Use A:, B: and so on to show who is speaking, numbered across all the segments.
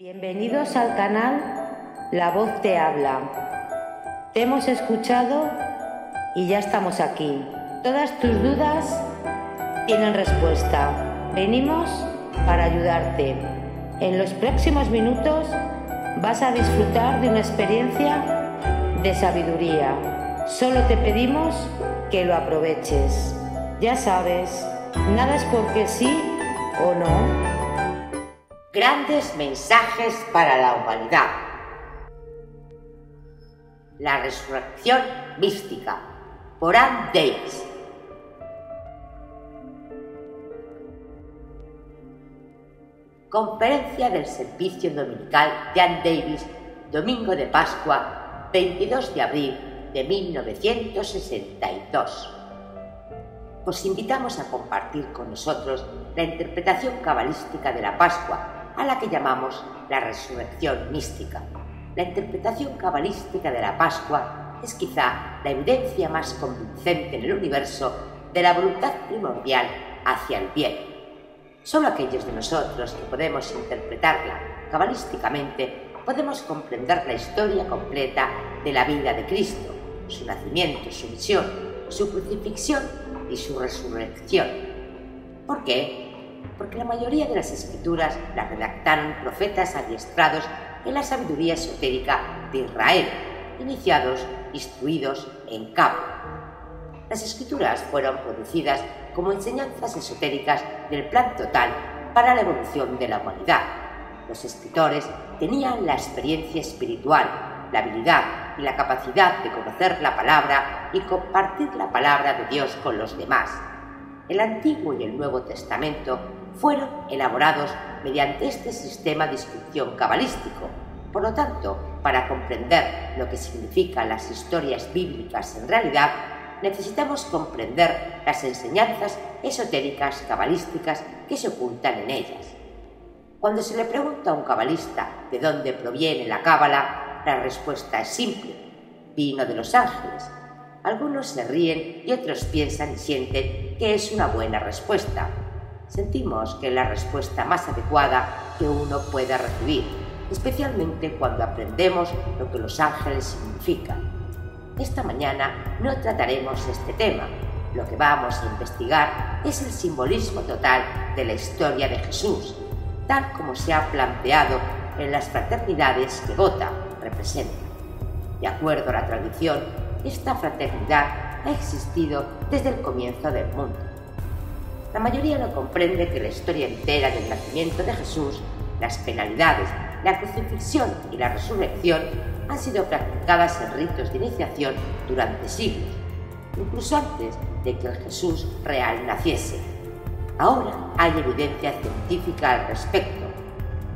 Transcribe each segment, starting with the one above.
A: Bienvenidos al canal La Voz Te Habla. Te hemos escuchado y ya estamos aquí. Todas tus dudas tienen respuesta. Venimos para ayudarte. En los próximos minutos vas a disfrutar de una experiencia de sabiduría. Solo te pedimos que lo aproveches. Ya sabes, nada es porque sí o no.
B: Grandes mensajes para la humanidad. La resurrección mística, por Ann Davis. Conferencia del servicio dominical de Ann Davis, domingo de Pascua, 22 de abril de 1962. Os invitamos a compartir con nosotros la interpretación cabalística de la Pascua, a la que llamamos la resurrección mística. La interpretación cabalística de la Pascua es quizá la evidencia más convincente en el universo de la voluntad primordial hacia el bien. Solo aquellos de nosotros que podemos interpretarla cabalísticamente podemos comprender la historia completa de la vida de Cristo, su nacimiento, su misión, su crucifixión y su resurrección. ¿Por qué? Porque la mayoría de las escrituras las redactaron profetas adiestrados en la sabiduría esotérica de Israel, iniciados, instruidos en cabo. Las escrituras fueron producidas como enseñanzas esotéricas del plan total para la evolución de la humanidad. Los escritores tenían la experiencia espiritual, la habilidad y la capacidad de conocer la palabra y compartir la palabra de Dios con los demás. El Antiguo y el Nuevo Testamento fueron elaborados mediante este sistema de inscripción cabalístico. Por lo tanto, para comprender lo que significan las historias bíblicas en realidad, necesitamos comprender las enseñanzas esotéricas cabalísticas que se ocultan en ellas. Cuando se le pregunta a un cabalista de dónde proviene la cábala, la respuesta es simple: vino de los ángeles. Algunos se ríen y otros piensan y sienten que es una buena respuesta. Sentimos que es la respuesta más adecuada que uno pueda recibir, especialmente cuando aprendemos lo que los ángeles significan. Esta mañana no trataremos este tema. Lo que vamos a investigar es el simbolismo total de la historia de Jesús, tal como se ha planteado en las fraternidades que Gotha representa. De acuerdo a la tradición, esta fraternidad ha existido desde el comienzo del mundo. La mayoría no comprende que la historia entera del nacimiento de Jesús, las penalidades, la crucifixión y la resurrección han sido practicadas en ritos de iniciación durante siglos, incluso antes de que el Jesús real naciese. Ahora hay evidencia científica al respecto.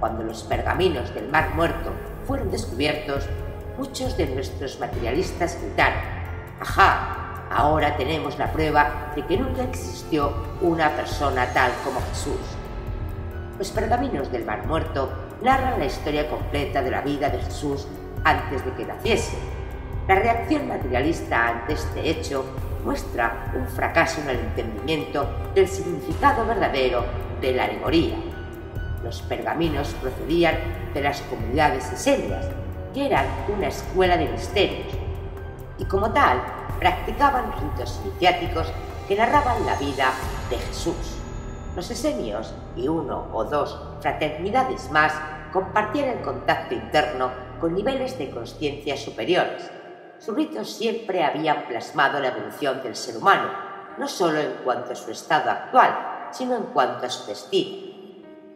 B: Cuando los pergaminos del Mar Muerto fueron descubiertos, muchos de nuestros materialistas gritaron: ¡ajá! Ahora tenemos la prueba de que nunca existió una persona tal como Jesús. Los pergaminos del Mar Muerto narran la historia completa de la vida de Jesús antes de que naciese. La reacción materialista ante este hecho muestra un fracaso en el entendimiento del significado verdadero de la alegoría. Los pergaminos procedían de las comunidades esenias, que eran una escuela de misterios, y como tal practicaban ritos iniciáticos que narraban la vida de Jesús. Los esenios y uno o dos fraternidades más compartían el contacto interno con niveles de conciencia superiores. Sus ritos siempre habían plasmado la evolución del ser humano, no solo en cuanto a su estado actual, sino en cuanto a su destino.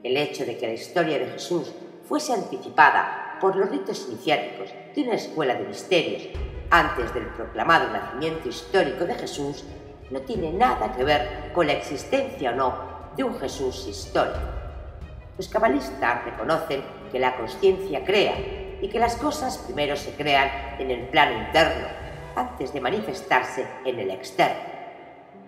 B: El hecho de que la historia de Jesús fuese anticipada por los ritos iniciáticos de una escuela de misterios antes del proclamado nacimiento histórico de Jesús no tiene nada que ver con la existencia o no de un Jesús histórico. Los cabalistas reconocen que la consciencia crea y que las cosas primero se crean en el plano interno antes de manifestarse en el externo.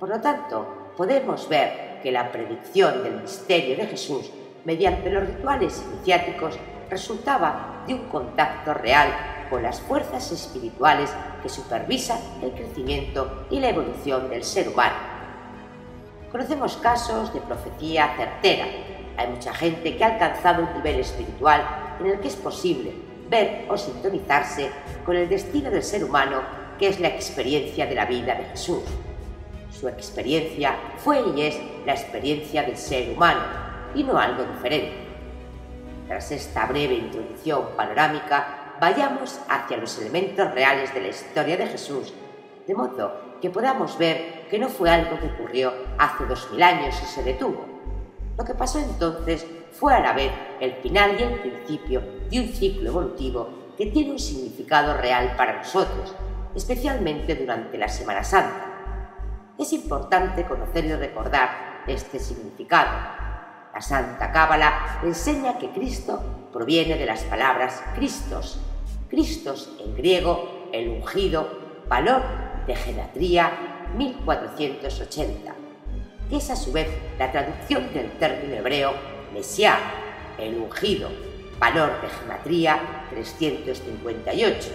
B: Por lo tanto, podemos ver que la predicción del misterio de Jesús mediante los rituales iniciáticos resultaba de un contacto real con las fuerzas espirituales que supervisan el crecimiento y la evolución del ser humano. Conocemos casos de profecía certera. Hay mucha gente que ha alcanzado un nivel espiritual en el que es posible ver o sintonizarse con el destino del ser humano, que es la experiencia de la vida de Jesús. Su experiencia fue y es la experiencia del ser humano, y no algo diferente. Tras esta breve introducción panorámica, vayamos hacia los elementos reales de la historia de Jesús, de modo que podamos ver que no fue algo que ocurrió hace 2000 años y se detuvo. Lo que pasó entonces fue a la vez el final y el principio de un ciclo evolutivo que tiene un significado real para nosotros, especialmente durante la Semana Santa. Es importante conocer y recordar este significado. La Santa Cábala enseña que Cristo proviene de las palabras Christos. Christos en griego, el ungido, valor de gematría 1480, que es a su vez la traducción del término hebreo Mesiá, el ungido, valor de gematría 358.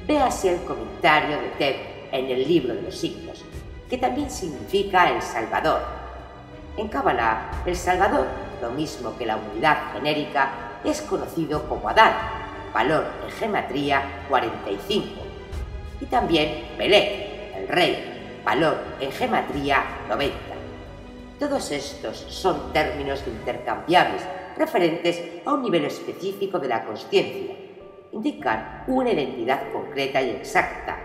B: Véase el comentario de Ted en el libro de los signos, que también significa el Salvador. En Cábala, el Salvador, lo mismo que la unidad genérica, es conocido como Adán, valor en gematría 45, y también Melech, el rey, valor en gematría 90. Todos estos son términos intercambiables referentes a un nivel específico de la consciencia. Indican una identidad concreta y exacta.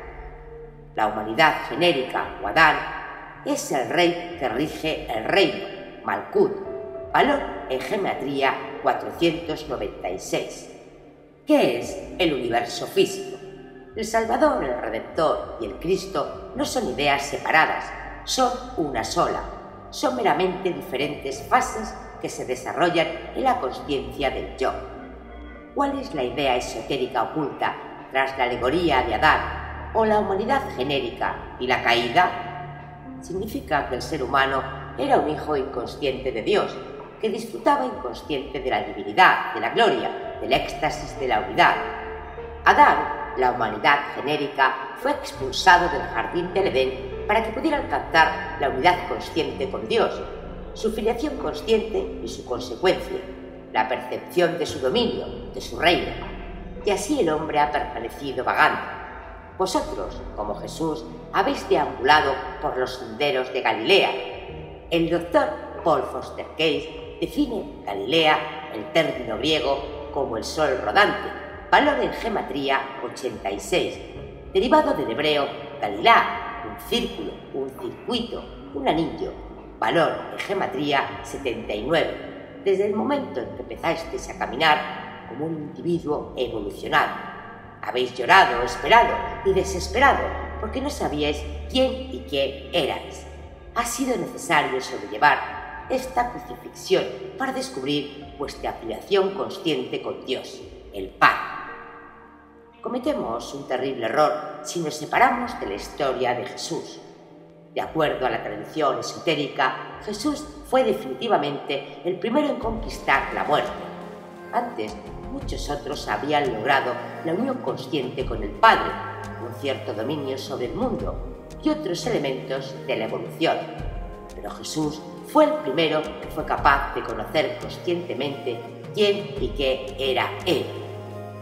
B: La humanidad genérica, o Adán, es el rey que rige el reino, Malkut, valor en gematría 496. ¿Qué es el universo físico? El Salvador, el Redentor y el Cristo no son ideas separadas, son una sola. Son meramente diferentes fases que se desarrollan en la consciencia del yo. ¿Cuál es la idea esotérica oculta tras la alegoría de Adán o la humanidad genérica y la caída? Significa que el ser humano era un hijo inconsciente de Dios, que disfrutaba inconsciente de la divinidad, de la gloria, del éxtasis de la unidad. Adán, la humanidad genérica, fue expulsado del jardín del Edén para que pudiera alcanzar la unidad consciente con Dios, su filiación consciente y su consecuencia, la percepción de su dominio, de su reino. Y así el hombre ha permanecido vagando. Vosotros, como Jesús, habéis deambulado por los senderos de Galilea. El doctor Paul Foster Case define Galilea, el término griego, como el sol rodante, valor en gematría 86, derivado del hebreo Galilá, un círculo, un circuito, un anillo, valor en gematría 79, desde el momento en que empezasteis a caminar como un individuo evolucionado. Habéis llorado, esperado y desesperado porque no sabíais quién y qué erais. Ha sido necesario sobrellevar esta crucifixión para descubrir vuestra afiliación consciente con Dios, el Padre. Cometemos un terrible error si nos separamos de la historia de Jesús. De acuerdo a la tradición esotérica, Jesús fue definitivamente el primero en conquistar la muerte. Antes, muchos otros habían logrado la unión consciente con el Padre, un cierto dominio sobre el mundo y otros elementos de la evolución. Pero Jesús fue el primero que fue capaz de conocer conscientemente quién y qué era Él.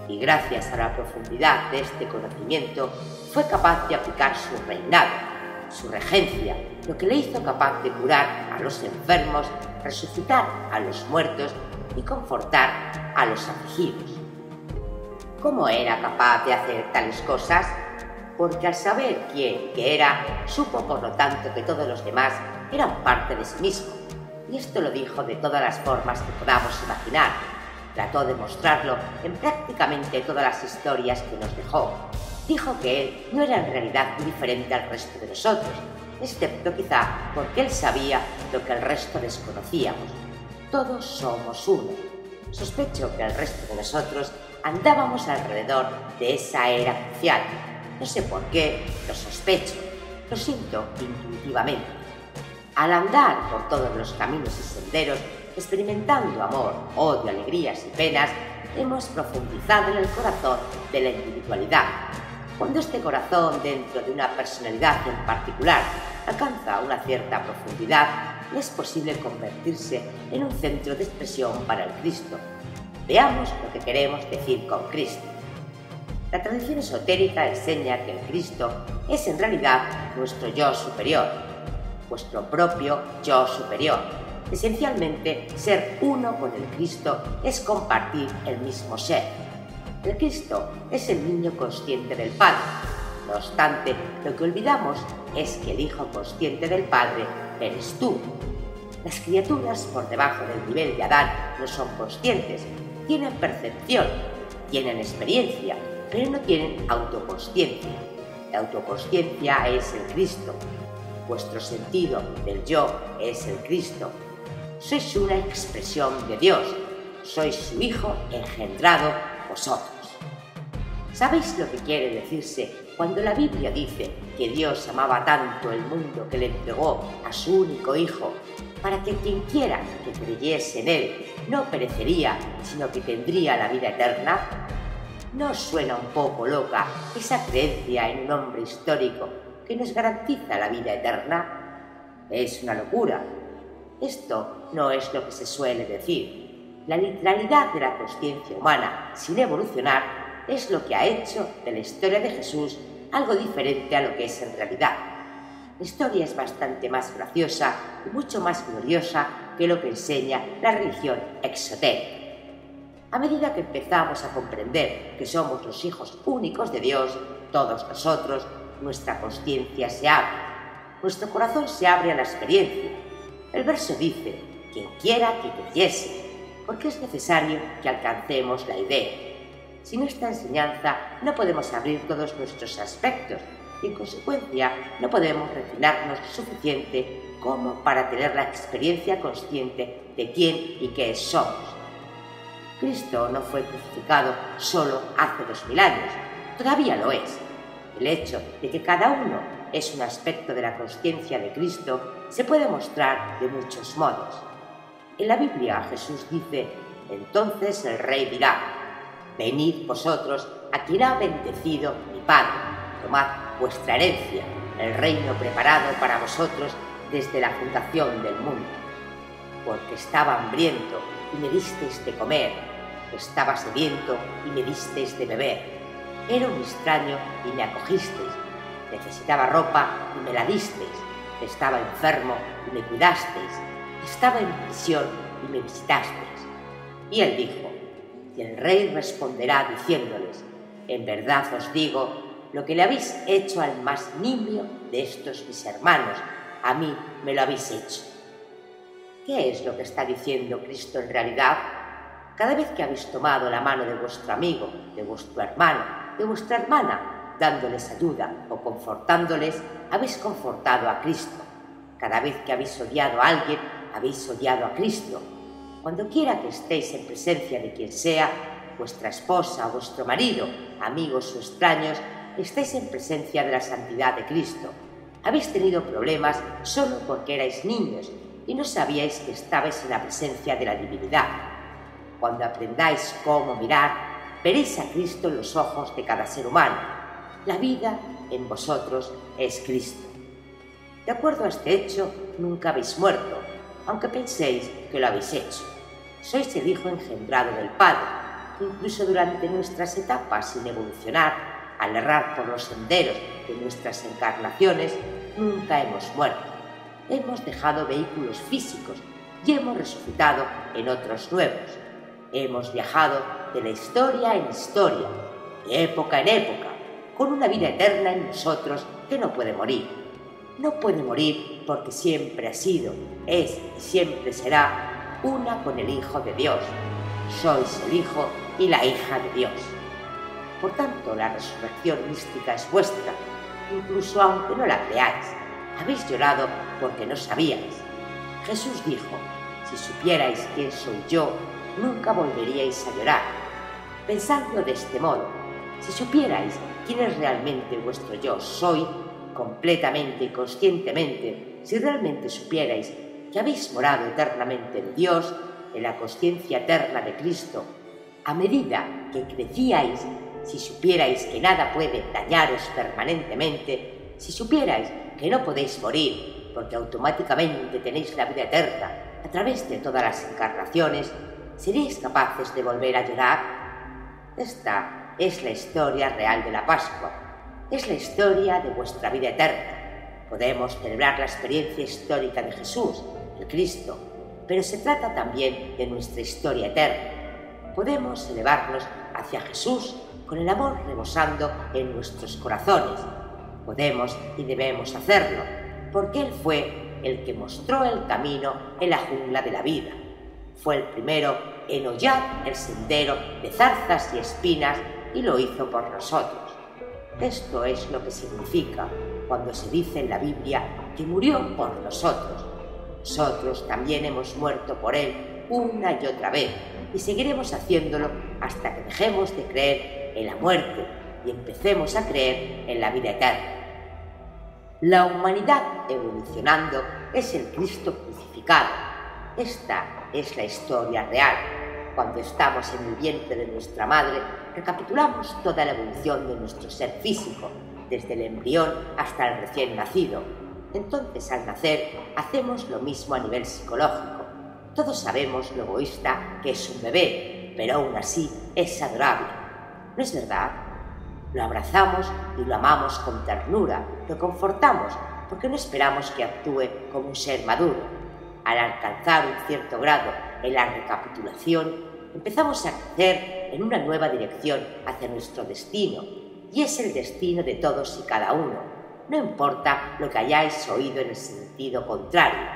B: Y gracias a la profundidad de este conocimiento, fue capaz de aplicar su reinado, su regencia, lo que le hizo capaz de curar a los enfermos, resucitar a los muertos y confortar a los afligidos. ¿Cómo era capaz de hacer tales cosas? Porque al saber quién que era, supo por lo tanto que todos los demás eran parte de sí mismo. Y esto lo dijo de todas las formas que podamos imaginar. Trató de mostrarlo en prácticamente todas las historias que nos dejó. Dijo que él no era en realidad muy diferente al resto de nosotros, excepto quizá porque él sabía lo que el resto desconocíamos. Todos somos uno. Sospecho que el resto de nosotros andábamos alrededor de esa era crucial. No sé por qué, lo sospecho, lo siento intuitivamente. Al andar por todos los caminos y senderos, experimentando amor, odio, alegrías y penas, hemos profundizado en el corazón de la individualidad. Cuando este corazón, dentro de una personalidad en particular, alcanza una cierta profundidad, es posible convertirse en un centro de expresión para el Cristo. Veamos lo que queremos decir con Cristo. La tradición esotérica enseña que el Cristo es en realidad nuestro yo superior, vuestro propio yo superior. Esencialmente, ser uno con el Cristo es compartir el mismo ser. El Cristo es el niño consciente del Padre. No obstante, lo que olvidamos es que el Hijo consciente del Padre eres tú. Las criaturas por debajo del nivel de Adán no son conscientes, tienen percepción, tienen experiencia, pero no tienen autoconsciencia. La autoconsciencia es el Cristo. Vuestro sentido del yo es el Cristo. Sois una expresión de Dios. Sois su Hijo engendrado vosotros. ¿Sabéis lo que quiere decirse cuando la Biblia dice que Dios amaba tanto el mundo que le entregó a su único Hijo para que quien quiera que creyese en Él no perecería, sino que tendría la vida eterna? ¿No os suena un poco loca esa creencia en un hombre histórico que nos garantiza la vida eterna? Es una locura. Esto no es lo que se suele decir. La literalidad de la consciencia humana, sin evolucionar, es lo que ha hecho de la historia de Jesús algo diferente a lo que es en realidad. La historia es bastante más graciosa y mucho más gloriosa que lo que enseña la religión exotérica. A medida que empezamos a comprender que somos los hijos únicos de Dios, todos nosotros, nuestra consciencia se abre. Nuestro corazón se abre a la experiencia. El verso dice, quien quiera que creyese, porque es necesario que alcancemos la idea. Sin esta enseñanza no podemos abrir todos nuestros aspectos y en consecuencia no podemos refinarnos suficiente como para tener la experiencia consciente de quién y qué somos. Cristo no fue crucificado solo hace 2000 años, todavía lo es. El hecho de que cada uno es un aspecto de la consciencia de Cristo se puede mostrar de muchos modos. En la Biblia Jesús dice, entonces el Rey dirá, venid vosotros a quien ha bendecido mi Padre, tomad vuestra herencia, el reino preparado para vosotros desde la fundación del mundo. Porque estaba hambriento y me disteis de comer, estaba sediento y me disteis de beber, era un extraño y me acogisteis, necesitaba ropa y me la disteis, estaba enfermo y me cuidasteis, estaba en prisión y me visitasteis. Y él dijo, y el rey responderá diciéndoles, en verdad os digo, lo que le habéis hecho al más nimio de estos mis hermanos, a mí me lo habéis hecho. ¿Qué es lo que está diciendo Cristo en realidad? Cada vez que habéis tomado la mano de vuestro amigo, de vuestro hermano, de vuestra hermana, dándoles ayuda o confortándoles, habéis confortado a Cristo. Cada vez que habéis odiado a alguien, habéis odiado a Cristo. Cuando quiera que estéis en presencia de quien sea, vuestra esposa o vuestro marido, amigos o extraños, estáis en presencia de la santidad de Cristo. Habéis tenido problemas solo porque erais niños y no sabíais que estabais en la presencia de la divinidad. Cuando aprendáis cómo mirar, veréis a Cristo en los ojos de cada ser humano. La vida en vosotros es Cristo. De acuerdo a este hecho, nunca habéis muerto, aunque penséis que lo habéis hecho. Sois el Hijo engendrado del Padre. Incluso durante nuestras etapas sin evolucionar, al errar por los senderos de nuestras encarnaciones, nunca hemos muerto. Hemos dejado vehículos físicos y hemos resucitado en otros nuevos. Hemos viajado de la historia en historia, de época en época, con una vida eterna en nosotros que no puede morir. No puede morir porque siempre ha sido, es y siempre será una con el Hijo de Dios. Sois el Hijo y la hija de Dios. Por tanto, la resurrección mística es vuestra, incluso aunque no la creáis. Habéis llorado porque no sabíais. Jesús dijo, si supierais quién soy yo, nunca volveríais a llorar. Pensadlo de este modo, si supierais quién es realmente vuestro yo soy, completamente y conscientemente, si realmente supierais que habéis morado eternamente en Dios, en la consciencia eterna de Cristo, a medida que crecíais, si supierais que nada puede dañaros permanentemente, si supierais que no podéis morir porque automáticamente tenéis la vida eterna a través de todas las encarnaciones, ¿seréis capaces de volver a llorar? Esta es la historia real de la Pascua. Es la historia de vuestra vida eterna. Podemos celebrar la experiencia histórica de Jesús, el Cristo, pero se trata también de nuestra historia eterna. Podemos elevarnos hacia Jesús con el amor rebosando en nuestros corazones. Podemos y debemos hacerlo, porque Él fue el que mostró el camino en la jungla de la vida. Fue el primero en hollar el sendero de zarzas y espinas y lo hizo por nosotros. Esto es lo que significa cuando se dice en la Biblia que murió por nosotros. Nosotros también hemos muerto por Él una y otra vez y seguiremos haciéndolo hasta que dejemos de creer en la muerte y empecemos a creer en la vida eterna. La humanidad evolucionando es el Cristo crucificado. Esta es la historia real. Cuando estamos en el vientre de nuestra madre, recapitulamos toda la evolución de nuestro ser físico, desde el embrión hasta el recién nacido. Entonces, al nacer, hacemos lo mismo a nivel psicológico. Todos sabemos lo egoísta que es un bebé, pero aún así es adorable. ¿No es verdad? Lo abrazamos y lo amamos con ternura, lo confortamos, porque no esperamos que actúe como un ser maduro. Al alcanzar un cierto grado en la recapitulación, empezamos a crecer en una nueva dirección hacia nuestro destino, y es el destino de todos y cada uno. No importa lo que hayáis oído en el sentido contrario.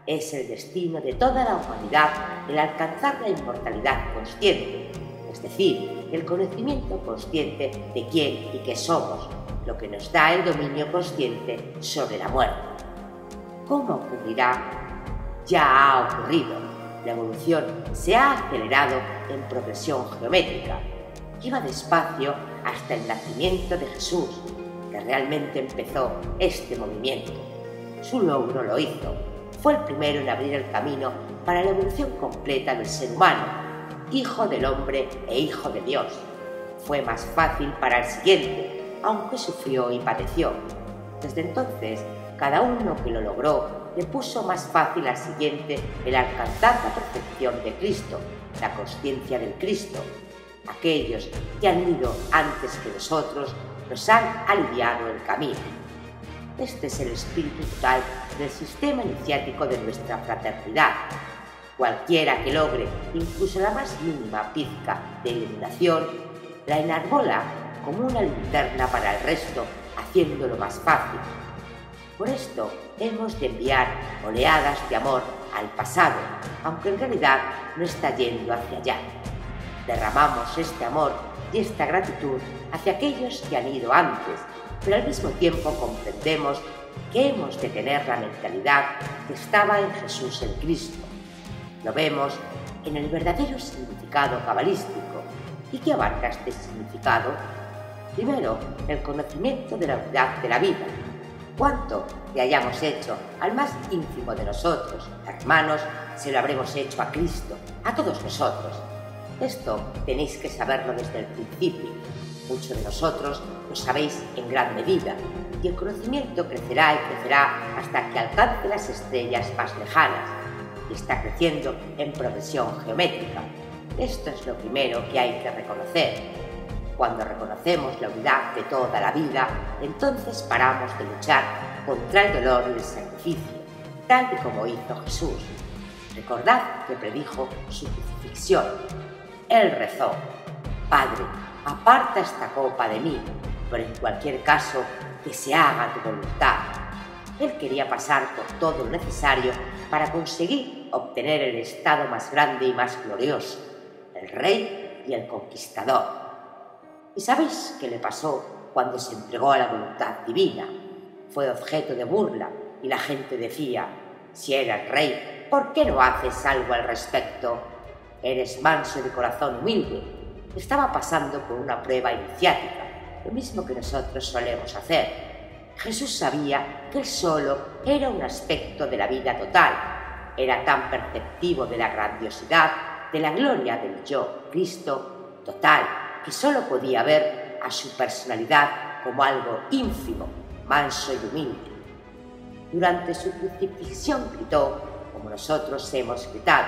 B: Es el destino de toda la humanidad el alcanzar la inmortalidad consciente, es decir, el conocimiento consciente de quién y qué somos, lo que nos da el dominio consciente sobre la muerte. ¿Cómo ocurrirá? Ya ha ocurrido. La evolución se ha acelerado en progresión geométrica. Iba despacio hasta el nacimiento de Jesús, que realmente empezó este movimiento. Su logro lo hizo. Fue el primero en abrir el camino para la evolución completa del ser humano, hijo del hombre e hijo de Dios. Fue más fácil para el siguiente, aunque sufrió y padeció. Desde entonces, cada uno que lo logró le puso más fácil al siguiente el alcanzar la perfección de Cristo, la consciencia del Cristo. Aquellos que han ido antes que nosotros nos han aliviado el camino. Este es el espíritu total del sistema iniciático de nuestra fraternidad. Cualquiera que logre incluso la más mínima pizca de iluminación, la enarbola como una linterna para el resto, haciéndolo más fácil. Por esto hemos de enviar oleadas de amor al pasado, aunque en realidad no está yendo hacia allá. Derramamos este amor y esta gratitud hacia aquellos que han ido antes, pero al mismo tiempo comprendemos que hemos de tener la mentalidad que estaba en Jesús el Cristo. Lo vemos en el verdadero significado cabalístico. ¿Y qué abarca este significado? Primero, el conocimiento de la unidad de la vida. Cuánto le hayamos hecho al más ínfimo de nosotros, hermanos, se lo habremos hecho a Cristo, a todos nosotros. Esto tenéis que saberlo desde el principio. Muchos de nosotros lo sabéis en gran medida, y el conocimiento crecerá y crecerá hasta que alcance las estrellas más lejanas, y está creciendo en progresión geométrica. Esto es lo primero que hay que reconocer. Cuando reconocemos la unidad de toda la vida, entonces paramos de luchar contra el dolor y el sacrificio, tal y como hizo Jesús. Recordad que predijo su crucifixión. Él rezó: Padre, aparta esta copa de mí, pero en cualquier caso, que se haga tu voluntad. Él quería pasar por todo lo necesario para conseguir obtener el estado más grande y más glorioso, el rey y el conquistador. ¿Y sabéis qué le pasó cuando se entregó a la voluntad divina? Fue objeto de burla y la gente decía: si eres rey, ¿por qué no haces algo al respecto? Eres manso y de corazón humilde. Estaba pasando por una prueba iniciática, lo mismo que nosotros solemos hacer. Jesús sabía que él solo era un aspecto de la vida total. Era tan perceptivo de la grandiosidad, de la gloria del yo, Cristo, total, que solo podía ver a su personalidad como algo ínfimo, manso y humilde. Durante su crucifixión gritó, como nosotros hemos gritado: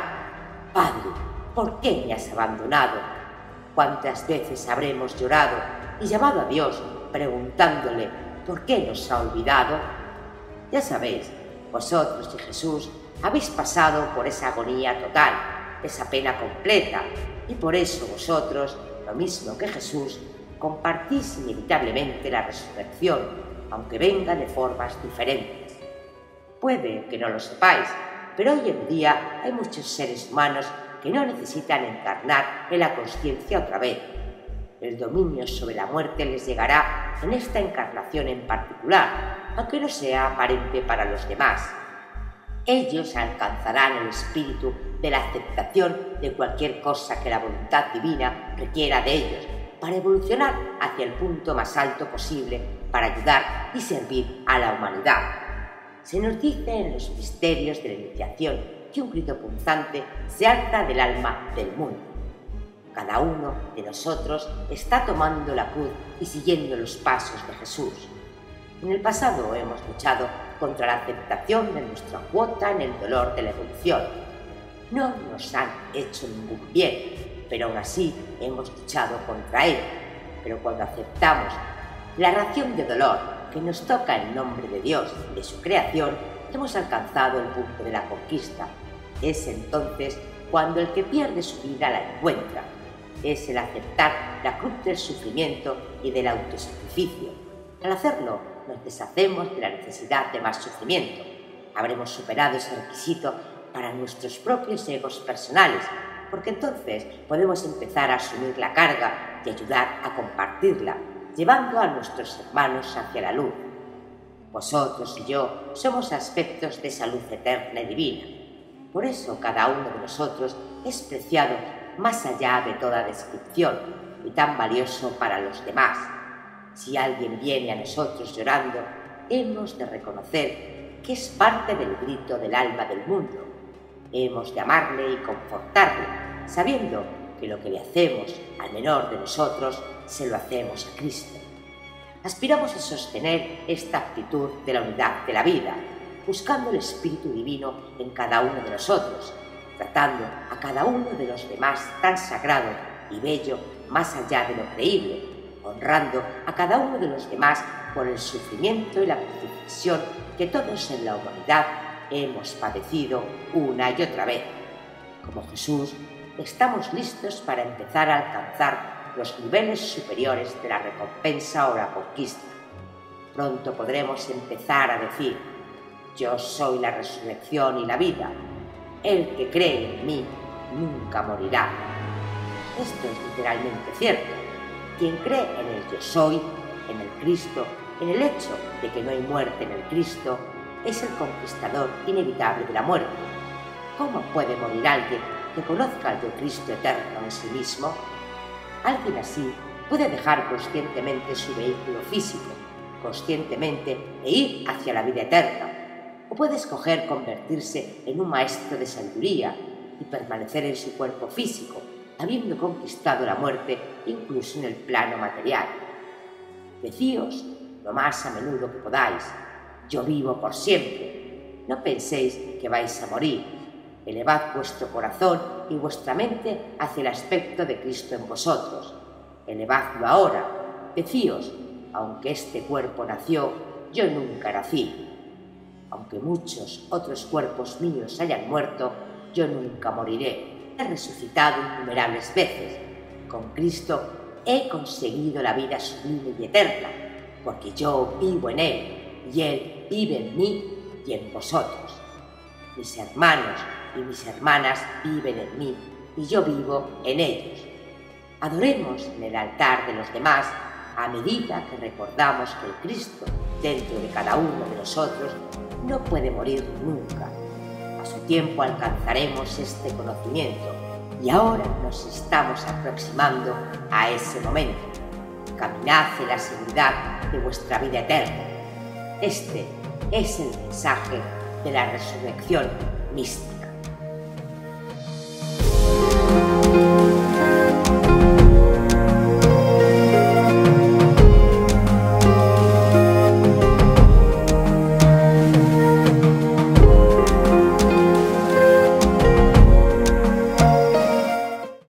B: Padre, ¿por qué me has abandonado? ¿Cuántas veces habremos llorado y llamado a Dios preguntándole por qué nos ha olvidado? Ya sabéis, vosotros y Jesús habéis pasado por esa agonía total, esa pena completa, y por eso vosotros, lo mismo que Jesús, compartís inevitablemente la resurrección, aunque venga de formas diferentes. Puede que no lo sepáis, pero hoy en día hay muchos seres humanos que no necesitan encarnar en la consciencia otra vez. El dominio sobre la muerte les llegará en esta encarnación en particular, aunque no sea aparente para los demás. Ellos alcanzarán el espíritu de la aceptación de cualquier cosa que la voluntad divina requiera de ellos, para evolucionar hacia el punto más alto posible para ayudar y servir a la humanidad. Se nos dice en los misterios de la iniciación que un grito punzante se alza del alma del mundo. Cada uno de nosotros está tomando la cruz y siguiendo los pasos de Jesús. En el pasado hemos luchado contra la aceptación de nuestra cuota en el dolor de la evolución. No nos han hecho ningún bien, pero aún así hemos luchado contra él. Pero cuando aceptamos la ración de dolor que nos toca en nombre de Dios y de su creación, hemos alcanzado el punto de la conquista. Es entonces cuando el que pierde su vida la encuentra. Es el aceptar la cruz del sufrimiento y del autosacrificio. Al hacerlo, nos deshacemos de la necesidad de más sufrimiento. Habremos superado ese requisito para nuestros propios egos personales, porque entonces podemos empezar a asumir la carga y ayudar a compartirla, llevando a nuestros hermanos hacia la luz. Vosotros y yo somos aspectos de esa luz eterna y divina. Por eso cada uno de nosotros es preciado más allá de toda descripción y tan valioso para los demás. Si alguien viene a nosotros llorando, hemos de reconocer que es parte del grito del alma del mundo. Hemos de amarle y confortarle, sabiendo que lo que le hacemos al menor de nosotros se lo hacemos a Cristo. Aspiramos a sostener esta actitud de la unidad de la vida, buscando el Espíritu Divino en cada uno de nosotros, tratando a cada uno de los demás tan sagrado y bello más allá de lo creíble, honrando a cada uno de los demás por el sufrimiento y la crucifixión que todos en la humanidad hemos padecido una y otra vez. Como Jesús, estamos listos para empezar a alcanzar los niveles superiores de la recompensa o la conquista. Pronto podremos empezar a decir: yo soy la resurrección y la vida. El que cree en mí nunca morirá. Esto es literalmente cierto. Quien cree en el yo soy, en el Cristo, en el hecho de que no hay muerte en el Cristo, es el conquistador inevitable de la muerte. ¿Cómo puede morir alguien que conozca al yo Cristo eterno en sí mismo? Alguien así puede dejar conscientemente su vehículo físico, conscientemente, e ir hacia la vida eterna. O puede escoger convertirse en un maestro de sabiduría y permanecer en su cuerpo físico, habiendo conquistado la muerte incluso en el plano material. Decíos lo más a menudo que podáis: yo vivo por siempre. No penséis que vais a morir. Elevad vuestro corazón y vuestra mente hacia el aspecto de Cristo en vosotros. Elevadlo ahora. Decíos: aunque este cuerpo nació, yo nunca nací. Aunque muchos otros cuerpos míos hayan muerto, yo nunca moriré. He resucitado innumerables veces. Con Cristo he conseguido la vida sublime y eterna, porque yo vivo en Él, y Él vive en mí y en vosotros. Mis hermanos y mis hermanas viven en mí, y yo vivo en ellos. Adoremos en el altar de los demás a medida que recordamos que el Cristo, dentro de cada uno de nosotros, no puede morir nunca. A su tiempo alcanzaremos este conocimiento, y ahora nos estamos aproximando a ese momento. Caminad en la seguridad de vuestra vida eterna. Este es el mensaje de la resurrección mística.